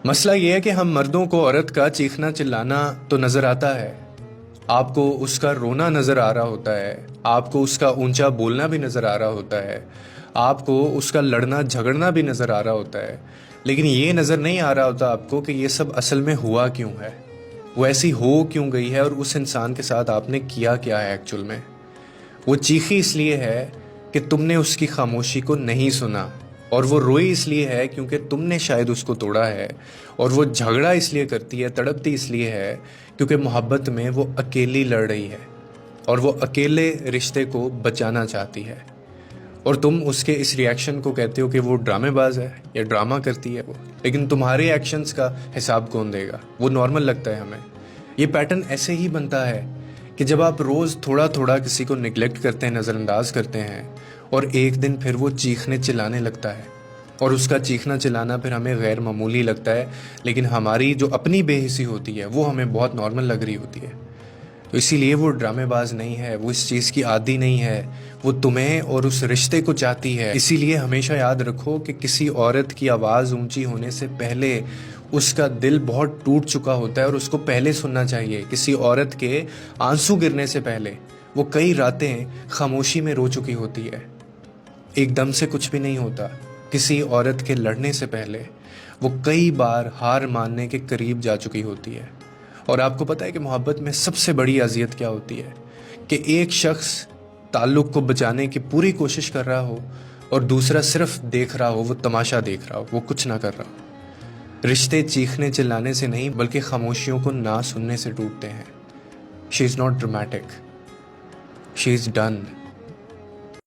مسئلہ یہ ہے کہ ہم مردوں کو عورت کا چیخنا چلانا تو نظر آتا ہے، آپ کو اس کا رونا نظر آ رہا ہوتا ہے، آپ کو اس کا اونچا بولنا بھی نظر آ رہا ہوتا ہے، آپ کو اس کا لڑنا جھگڑنا بھی نظر آ رہا ہوتا ہے، لیکن یہ نظر نہیں آ رہا ہوتا آپ کو کہ یہ سب اصل میں ہوا کیوں ہے، وہ ایسی ہو کیوں گئی ہے، اور اس انسان کے ساتھ آپ نے کیا کیا ہے ایکچول میں۔ وہ چیخی اس لیے ہے کہ تم نے اس کی خاموشی کو نہیں سنا، اور وہ روئی اس لیے ہے کیونکہ تم نے شاید اس کو توڑا ہے، اور وہ جھگڑا اس لیے کرتی ہے، تڑپتی اس لیے ہے کیونکہ محبت میں وہ اکیلی لڑ رہی ہے، اور وہ اکیلے رشتے کو بچانا چاہتی ہے، اور تم اس کے اس ریاکشن کو کہتے ہو کہ وہ ڈرامے باز ہے یا ڈرامہ کرتی ہے وہ، لیکن تمہارے ایکشنز کا حساب کون دے گا؟ وہ نارمل لگتا ہے ہمیں۔ یہ پیٹرن ایسے ہی بنتا ہے کہ جب آپ روز تھوڑا تھوڑا کسی کو نگلیکٹ کرتے ہیں، نظر انداز کرتے ہیں، اور ایک دن پھر وہ چیخنے چلانے لگتا ہے، اور اس کا چیخنا چلانا پھر ہمیں غیر معمولی لگتا ہے، لیکن ہماری جو اپنی بے حسی ہوتی ہے وہ ہمیں بہت نارمل لگ رہی ہوتی ہے۔ تو اسی لیے وہ ڈرامے باز نہیں ہے، وہ اس چیز کی عادی نہیں ہے، وہ تمہیں اور اس رشتے کو چاہتی ہے۔ اسی لیے ہمیشہ یاد رکھو کہ کسی عورت کی آواز اونچی ہونے سے پہلے اس کا دل بہت ٹوٹ چکا ہوتا ہے، اور اس کو پہلے سننا چاہیے۔ کسی عورت کے آنسو گرنے سے پہلے وہ کئی راتیں خاموشی میں رو چکی ہوتی ہے، ایک دم سے کچھ بھی نہیں ہوتا۔ کسی عورت کے لڑنے سے پہلے وہ کئی بار ہار ماننے کے قریب جا چکی ہوتی ہے۔ اور آپ کو پتہ ہے کہ محبت میں سب سے بڑی اذیت کیا ہوتی ہے؟ کہ ایک شخص تعلق کو بچانے کی پوری کوشش کر رہا ہو، اور دوسرا صرف دیکھ رہا ہو، وہ تماشا دیکھ رہا ہو، وہ کچھ نہ کر رہا ہو۔ رشتے چیخنے چلانے سے نہیں بلکہ خاموشیوں کو نہ سننے سے ٹوٹتے ہیں۔ She is not dramatic, she is done.